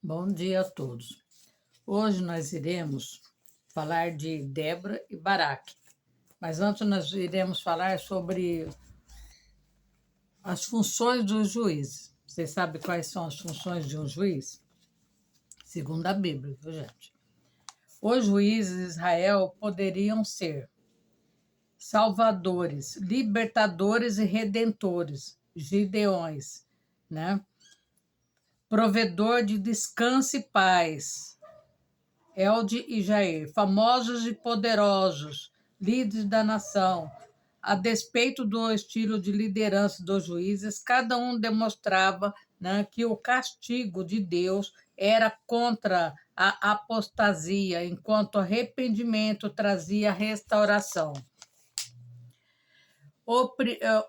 Bom dia a todos. Hoje nós iremos falar de Débora e Baraque, mas antes nós iremos falar sobre as funções dos juízes. Vocês sabem quais são as funções de um juiz? Segundo a Bíblia, viu, gente? Os juízes de Israel poderiam ser salvadores, libertadores e redentores, gideões, né? Provedor de descanso e paz, Elde e Jair, famosos e poderosos, líderes da nação. A despeito do estilo de liderança dos juízes, cada um demonstrava, né, que o castigo de Deus era contra a apostasia, enquanto o arrependimento trazia restauração.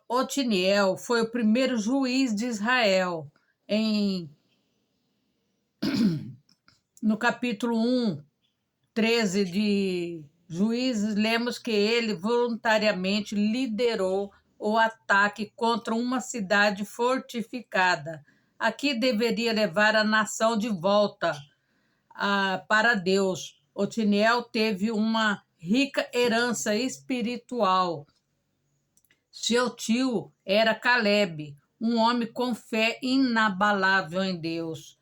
Otiniel foi o primeiro juiz de Israel. No capítulo 1, 13 de Juízes, lemos que ele voluntariamente liderou o ataque contra uma cidade fortificada. Aqui deveria levar a nação de volta para Deus. Otiniel teve uma rica herança espiritual. Seu tio era Caleb, um homem com fé inabalável em Deus,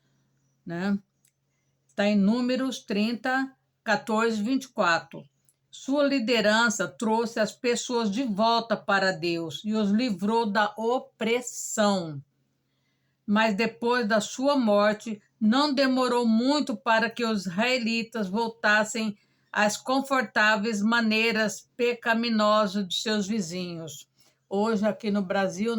né? Está em Números 30, 14, 24. Sua liderança trouxe as pessoas de volta para Deus e os livrou da opressão. Mas depois da sua morte, não demorou muito para que os israelitas voltassem às confortáveis maneiras pecaminosas de seus vizinhos. Hoje, aqui no Brasil,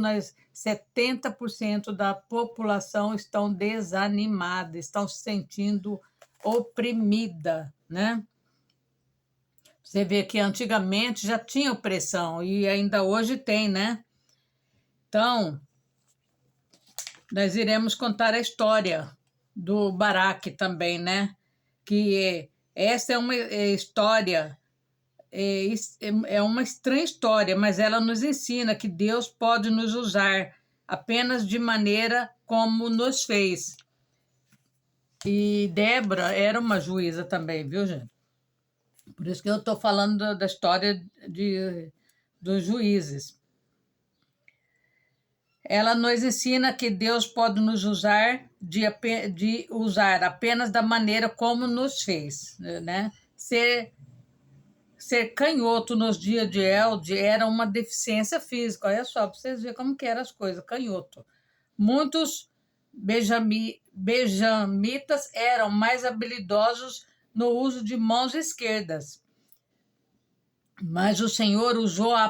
70% da população estão desanimada, estão se sentindo oprimida, né? Você vê que antigamente já tinha opressão e ainda hoje tem, né? Então, nós iremos contar a história do Baraque também, né? Que essa é uma história, é uma estranha história, mas ela nos ensina que Deus pode nos usar apenas de maneira como nos fez. E Débora era uma juíza também, viu, gente? Por isso que eu estou falando da história dos juízes. Ela nos ensina que Deus pode nos usar de usar apenas da maneira como nos fez, né? Ser canhoto nos dias de Elde era uma deficiência física. Olha só, para vocês verem como que eram as coisas, canhoto. Muitos benjamitas eram mais habilidosos no uso de mãos esquerdas. Mas o Senhor usou a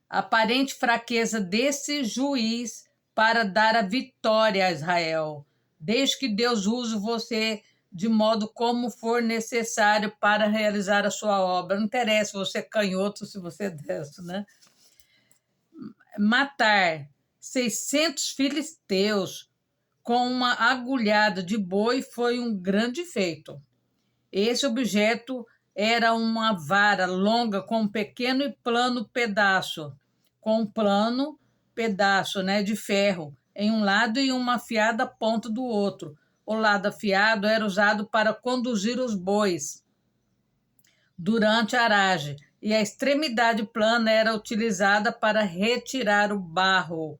aparente fraqueza desse juiz para dar a vitória a Israel. Desde que Deus use você de modo como for necessário para realizar a sua obra. Não interessa se você é canhoto, se você é destro, né? Matar 600 filisteus com uma agulhada de boi foi um grande feito. Esse objeto era uma vara longa com um pequeno e plano pedaço, né, de ferro em um lado e uma afiada ponta do outro. O lado afiado era usado para conduzir os bois durante a aragem e a extremidade plana era utilizada para retirar o barro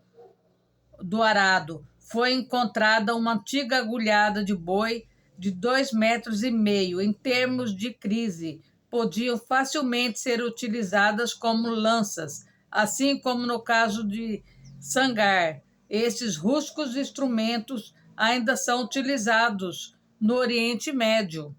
do arado. Foi encontrada uma antiga agulhada de boi de 2,5 metros. Em termos de crise, podiam facilmente ser utilizadas como lanças, assim como no caso de sangar. Esses rústicos instrumentos ainda são utilizados no Oriente Médio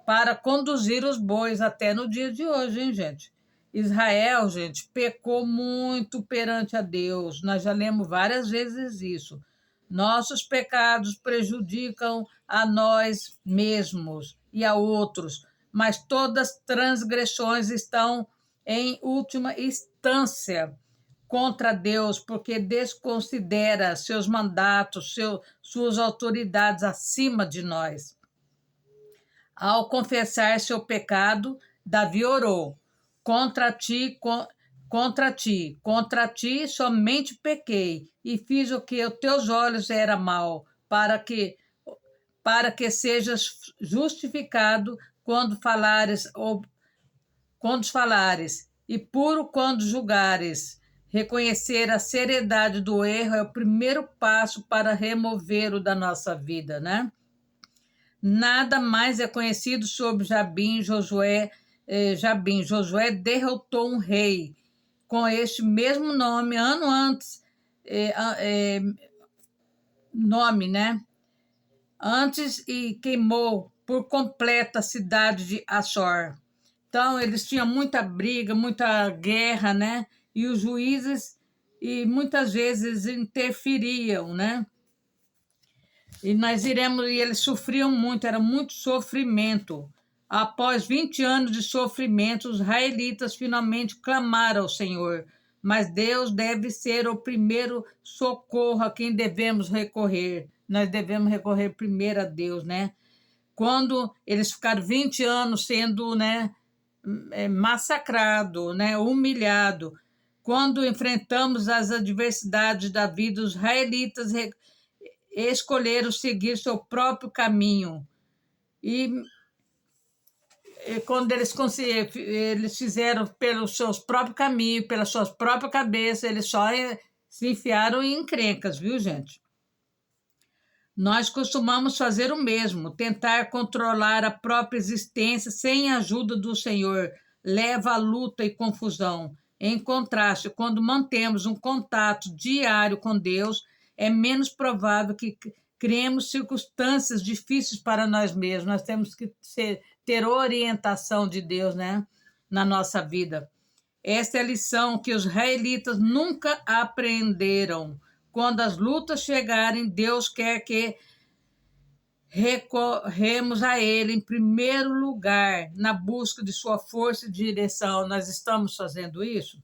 para conduzir os bois até no dia de hoje, hein, gente? Israel, gente, pecou muito perante a Deus. Nós já lemos várias vezes isso. Nossos pecados prejudicam a nós mesmos e a outros, mas todas as transgressões estão em última instância contra Deus, porque desconsidera seus mandatos, suas autoridades acima de nós. Ao confessar seu pecado, Davi orou: contra ti somente pequei e fiz o que aos teus olhos era mal, para que para que sejas justificado quando falares, e puro quando julgares. Reconhecer a seriedade do erro é o primeiro passo para removê-lo da nossa vida, né? Nada mais é conhecido sobre Jabim. Josué derrotou um rei com este mesmo nome, ano antes, nome, né? Antes, e queimou por completo a cidade de Assor. Então, eles tinham muita briga, muita guerra, né? E os juízes, e muitas vezes interferiam, né? E eles sofriam muito, era muito sofrimento. Após 20 anos de sofrimento, os israelitas finalmente clamaram ao Senhor. Mas Deus deve ser o primeiro socorro a quem devemos recorrer. Nós devemos recorrer primeiro a Deus, né? Quando eles ficaram 20 anos sendo, né, massacrado, né, humilhado, quando enfrentamos as adversidades da vida, os israelitas escolheram seguir seu próprio caminho. E quando eles fizeram pelos seus próprios caminhos, pelas suas próprias cabeças, eles só se enfiaram em encrencas, viu, gente? Nós costumamos fazer o mesmo, tentar controlar a própria existência sem a ajuda do Senhor, leva à luta e confusão. Em contraste, quando mantemos um contato diário com Deus, é menos provável que criemos circunstâncias difíceis para nós mesmos. Nós temos que ter orientação de Deus, né, na nossa vida. Esta é a lição que os israelitas nunca aprenderam. Quando as lutas chegarem, Deus quer que recorremos a Ele em primeiro lugar, na busca de sua força e direção. Nós estamos fazendo isso?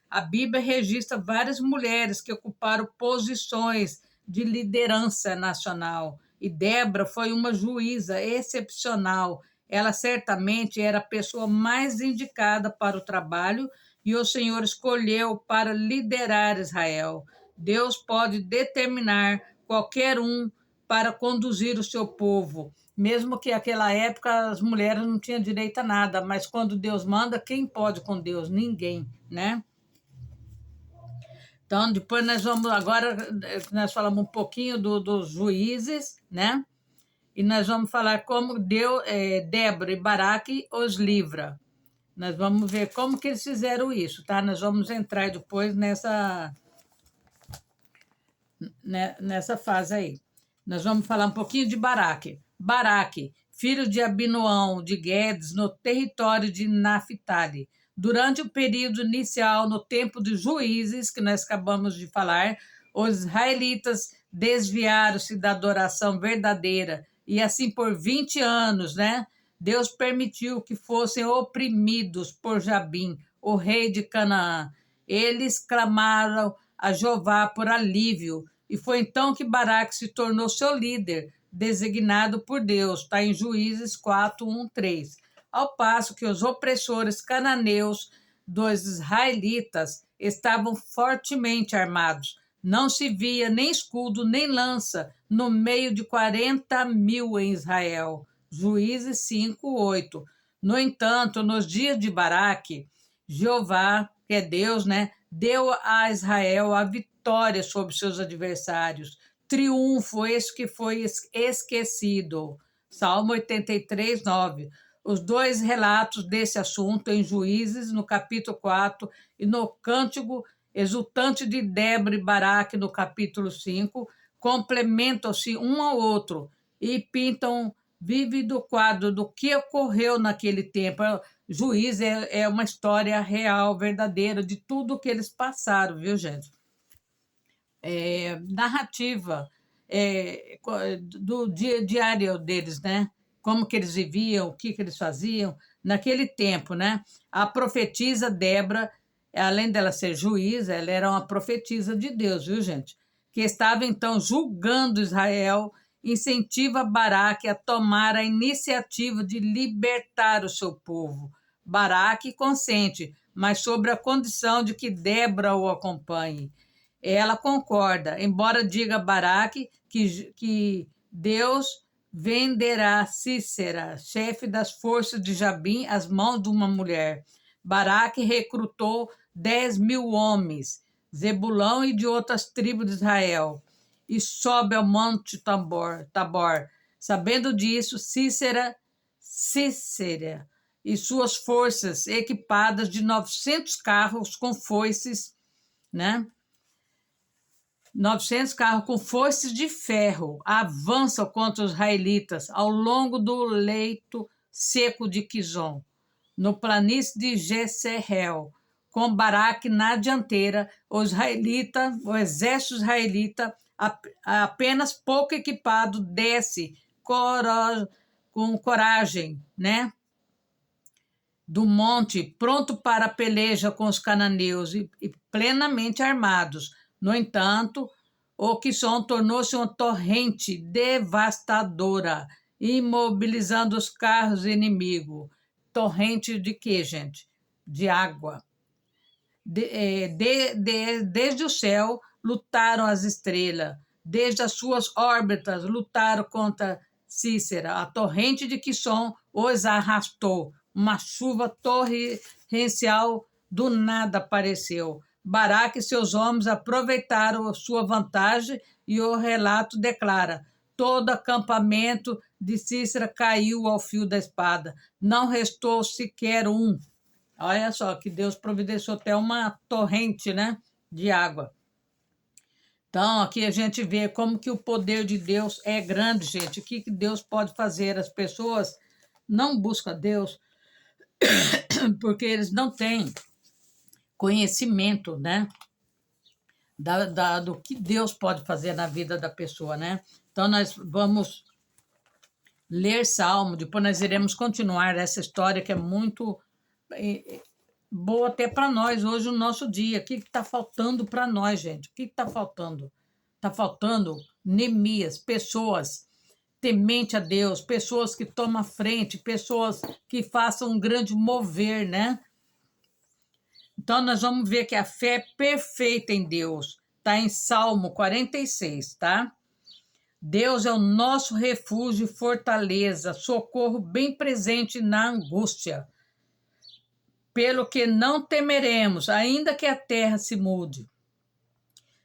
A Bíblia registra várias mulheres que ocuparam posições de liderança nacional. E Débora foi uma juíza excepcional. Ela certamente era a pessoa mais indicada para o trabalho e o Senhor escolheu para liderar Israel. Deus pode determinar qualquer um para conduzir o seu povo. Mesmo que naquela época as mulheres não tinham direito a nada, mas quando Deus manda, quem pode com Deus? Ninguém, né? Então, depois nós falamos um pouquinho dos juízes, né? E nós vamos falar como Débora e Baraque os livra. Nós vamos ver como que eles fizeram isso, tá? Nós vamos entrar depois nessa fase aí. Nós vamos falar um pouquinho de Baraque. Baraque, filho de Abinoão de Guedes, no território de Naphtali. Durante o período inicial, no tempo dos juízes, que nós acabamos de falar, os israelitas desviaram-se da adoração verdadeira, e assim por 20 anos, né? Deus permitiu que fossem oprimidos por Jabim, o rei de Canaã. Eles clamaram a Jeová por alívio, e foi então que Baraque se tornou seu líder, designado por Deus. Está em Juízes 4, 1, 3. Ao passo que os opressores cananeus dos israelitas estavam fortemente armados. Não se via nem escudo, nem lança, no meio de 40.000 em Israel. Juízes 5, 8. No entanto, nos dias de Baraque, Jeová, que é Deus, né, deu a Israel a vitória sobre seus adversários. Triunfo, esse que foi esquecido. Salmo 83, 9. Os dois relatos desse assunto em Juízes, no capítulo 4, e no Cântico exultante de Débora e Baraque, no capítulo 5, complementam-se um ao outro e pintam vívido quadro do que ocorreu naquele tempo. Juiz é uma história real, verdadeira, de tudo que eles passaram, viu, gente? Narrativa do dia diário deles, né? Como que eles viviam, o que eles faziam naquele tempo, né? A profetisa Débora, além dela ser juíza, ela era uma profetisa de Deus, viu, gente? Que estava então julgando Israel, incentiva Baraque a tomar a iniciativa de libertar o seu povo. Baraque consente, mas sobre a condição de que Débora o acompanhe. Ela concorda, embora diga Baraque que Deus venderá Cícera, chefe das forças de Jabim, às mãos de uma mulher. Baraque recrutou 10.000 homens, Zebulão e de outras tribos de Israel, e sobe ao monte Tabor. Sabendo disso, Cícera e suas forças equipadas de 900 carros com foices, né? 900 carros com foices de ferro avançam contra os israelitas ao longo do leito seco de Quizon, no planície de Jezreel, com Baraque na dianteira. O exército israelita, apenas pouco equipado, desce com coragem, né, do monte, pronto para a peleja com os cananeus e plenamente armados. No entanto, o Quizon tornou-se uma torrente devastadora, imobilizando os carros inimigos. Torrente de quê, gente? De água. Desde o céu lutaram as estrelas, desde as suas órbitas lutaram contra Cícera. A torrente de Quizon os arrastou. Uma chuva torrencial do nada apareceu. Baraque e seus homens aproveitaram a sua vantagem e o relato declara: todo acampamento de Cícera caiu ao fio da espada. Não restou sequer um. Olha só, que Deus providenciou até uma torrente, né, de água. Então, aqui a gente vê como que o poder de Deus é grande, gente. O que Deus pode fazer? As pessoas não buscam Deus porque eles não têm conhecimento, né, do que Deus pode fazer na vida da pessoa, né? Então, nós vamos ler Salmo, depois nós iremos continuar essa história que é muito boa até para nós hoje, no nosso dia. O que está faltando para nós, gente? O que está faltando? Está faltando Neemias, pessoas temente a Deus, pessoas que tomam a frente, pessoas que façam um grande mover, né? Então, nós vamos ver que a fé é perfeita em Deus. Está em Salmo 46, tá? Deus é o nosso refúgio e fortaleza, socorro bem presente na angústia. Pelo que não temeremos, ainda que a terra se mude,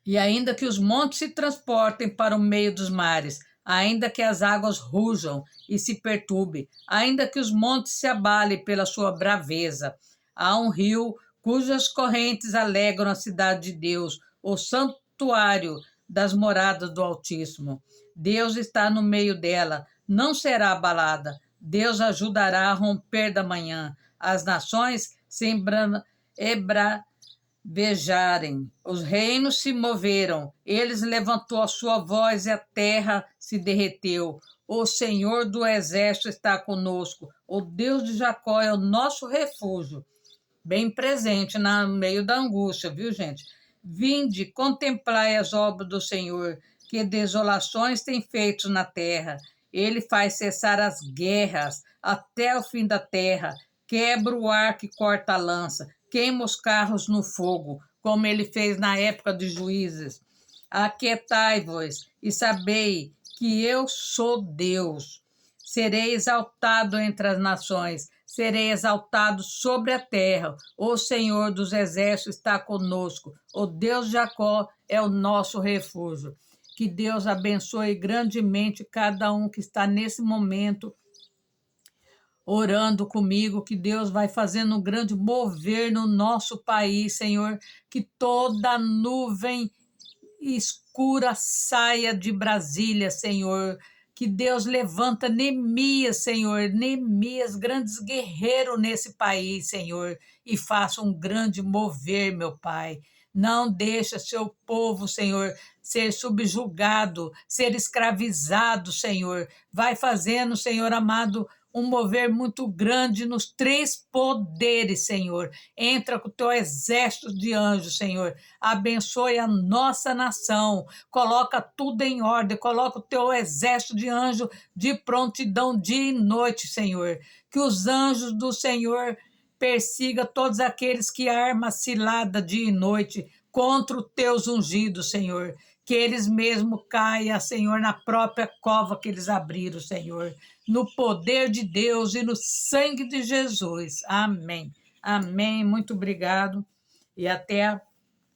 e ainda que os montes se transportem para o meio dos mares, ainda que as águas rujam e se perturbem, ainda que os montes se abalem pela sua braveza. Há um rio cujas correntes alegram a cidade de Deus, o santuário das moradas do Altíssimo. Deus está no meio dela, não será abalada. Deus ajudará a romper da manhã. As nações se embravejarem, os reinos se moveram, eles levantou a sua voz e a terra se derreteu. O Senhor do exército está conosco, o Deus de Jacó é o nosso refúgio, bem presente no meio da angústia, viu, gente? Vinde, contemplai as obras do Senhor, que desolações tem feito na terra. Ele faz cessar as guerras até o fim da terra, quebra o arco e corta a lança, queima os carros no fogo, como ele fez na época de Juízes. Aquietai-vos e sabei que eu sou Deus. Serei exaltado entre as nações, serei exaltado sobre a terra. O Senhor dos exércitos está conosco, o Deus de Jacó é o nosso refúgio. Que Deus abençoe grandemente cada um que está nesse momento orando comigo, que Deus vai fazendo um grande mover no nosso país, Senhor, que toda nuvem escura saia de Brasília, Senhor, que Deus levanta Neemias, Senhor, Neemias, grandes guerreiros nesse país, Senhor, e faça um grande mover, meu Pai. Não deixa seu povo, Senhor, ser subjugado, ser escravizado, Senhor. Vai fazendo, Senhor amado, um mover muito grande nos três poderes, Senhor. Entra com o teu exército de anjos, Senhor. Abençoe a nossa nação. Coloca tudo em ordem. Coloca o teu exército de anjos de prontidão dia e noite, Senhor. Que os anjos do Senhor persiga todos aqueles que armam cilada dia e noite contra os teus ungidos, Senhor. que eles mesmo caia, Senhor, na própria cova que eles abriram, Senhor, no poder de Deus e no sangue de Jesus. Amém. Amém. Muito obrigado e até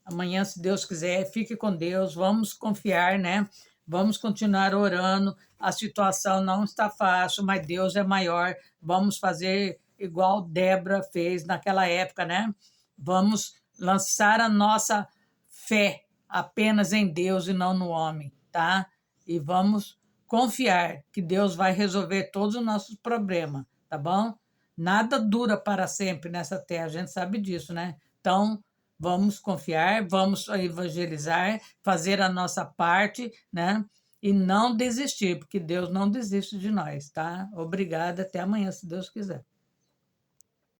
amanhã, se Deus quiser. Fique com Deus. Vamos confiar, né? Vamos continuar orando. A situação não está fácil, mas Deus é maior. Vamos fazer igual Débora fez naquela época, né? Vamos lançar a nossa fé apenas em Deus e não no homem, tá? E vamos confiar que Deus vai resolver todos os nossos problemas, tá bom? Nada dura para sempre nessa terra, a gente sabe disso, né? Então, vamos confiar, vamos evangelizar, fazer a nossa parte, né? E não desistir, porque Deus não desiste de nós, tá? Obrigada, até amanhã, se Deus quiser.